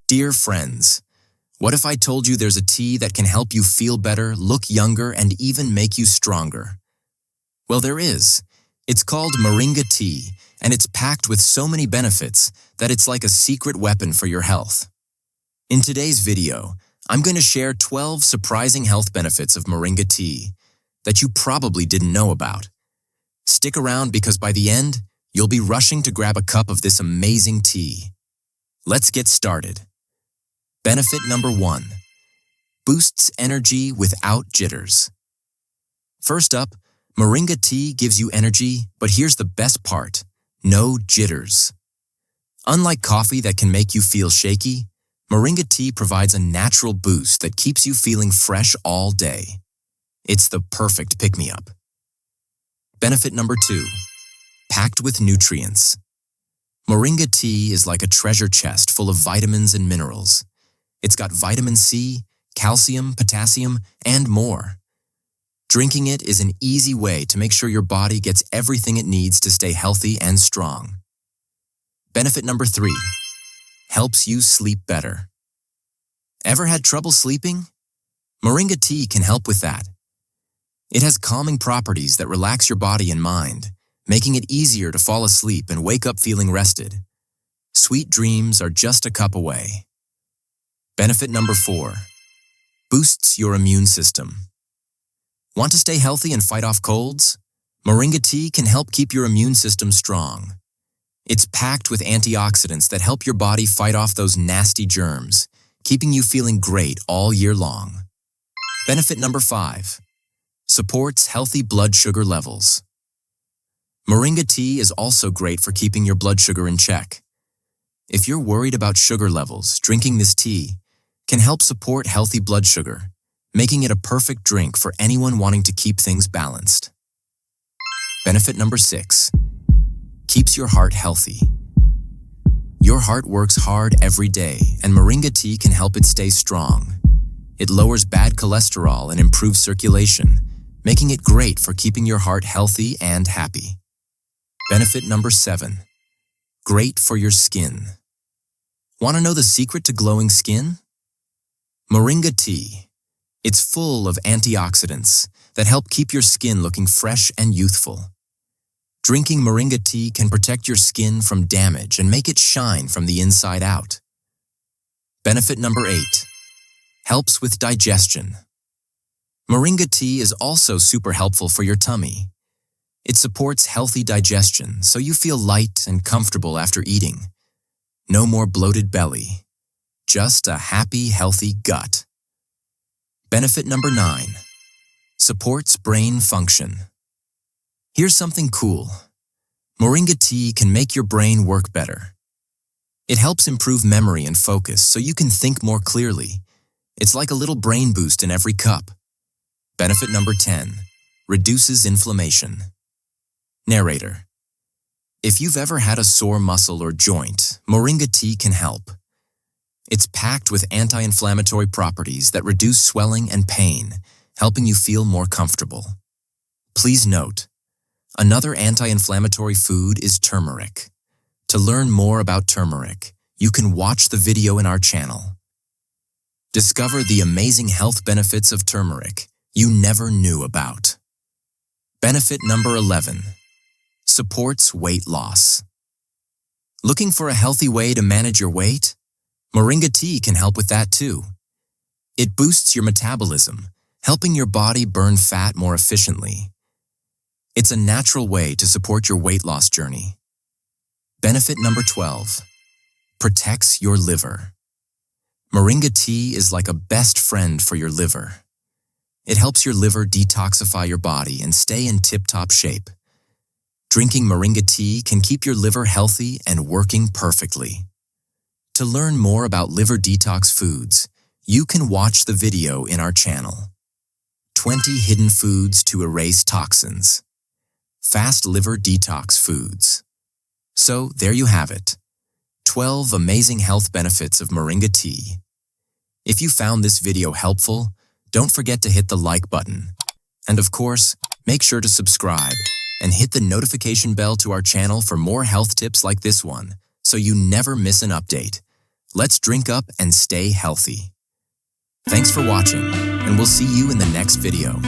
Dear friends, what if I told you there's a tea that can help you feel better, look younger, and even make you stronger? Well, there is. It's called Moringa Tea, and it's packed with so many benefits that it's like a secret weapon for your health. In today's video, I'm going to share 12 surprising health benefits of Moringa Tea that you probably didn't know about. Stick around because by the end, you'll be rushing to grab a cup of this amazing tea. Let's get started. Benefit number 1. Boosts energy without jitters. First up, Moringa Tea gives you energy, but here's the best part: no jitters. Unlike coffee that can make you feel shaky, Moringa Tea provides a natural boost that keeps you feeling fresh all day. It's the perfect pick-me-up. Benefit number 2. Packed with nutrients. Moringa Tea is like a treasure chest full of vitamins and minerals. It's got vitamin C, calcium, potassium, and more. Drinking it is an easy way to make sure your body gets everything it needs to stay healthy and strong. Benefit number 3. Helps you sleep better. Ever had trouble sleeping? Moringa Tea can help with that. It has calming properties that relax your body and mind, making it easier to fall asleep and wake up feeling rested. Sweet dreams are just a cup away. Benefit number 4. Boosts your immune system. Want to stay healthy and fight off colds? Moringa Tea can help keep your immune system strong. It's packed with antioxidants that help your body fight off those nasty germs, keeping you feeling great all year long. Benefit number 5. Supports healthy blood sugar levels. Moringa Tea is also great for keeping your blood sugar in check. If you're worried about sugar levels, drinking this tea can help support healthy blood sugar, making it a perfect drink for anyone wanting to keep things balanced. Benefit number 6. Keeps your heart healthy. Your heart works hard every day, and Moringa Tea can help it stay strong. It lowers bad cholesterol and improves circulation, making it great for keeping your heart healthy and happy. Benefit number 7. Great for your skin. Want to know the secret to glowing skin? Moringa Tea. It's full of antioxidants that help keep your skin looking fresh and youthful. Drinking Moringa Tea can protect your skin from damage and make it shine from the inside out. Benefit number 8. Helps with digestion. Moringa Tea is also super helpful for your tummy. It supports healthy digestion, so you feel light and comfortable after eating. No more bloated belly. Just a happy, healthy gut. Benefit number 9. Supports brain function. Here's something cool. Moringa Tea can make your brain work better. It helps improve memory and focus so you can think more clearly. It's like a little brain boost in every cup. Benefit number 10. Reduces inflammation. Narrator. If you've ever had a sore muscle or joint, Moringa Tea can help. It's packed with anti-inflammatory properties that reduce swelling and pain, helping you feel more comfortable. Please note, another anti-inflammatory food is turmeric. To learn more about turmeric, you can watch the video in our channel. Discover the amazing health benefits of turmeric you never knew about. Benefit number 11. Supports weight loss. Looking for a healthy way to manage your weight? Moringa Tea can help with that too. It boosts your metabolism, helping your body burn fat more efficiently. It's a natural way to support your weight loss journey. Benefit number 12. Protects your liver. Moringa Tea is like a best friend for your liver. It helps your liver detoxify your body and stay in tip-top shape. Drinking Moringa Tea can keep your liver healthy and working perfectly. To learn more about liver detox foods, you can watch the video in our channel. 20 hidden foods to erase toxins. Fast liver detox foods. So there you have it. 12 amazing health benefits of Moringa Tea. If you found this video helpful, don't forget to hit the like button. And of course, make sure to subscribe and hit the notification bell to our channel for more health tips like this one, so you never miss an update. Let's drink up and stay healthy. Thanks for watching, and we'll see you in the next video.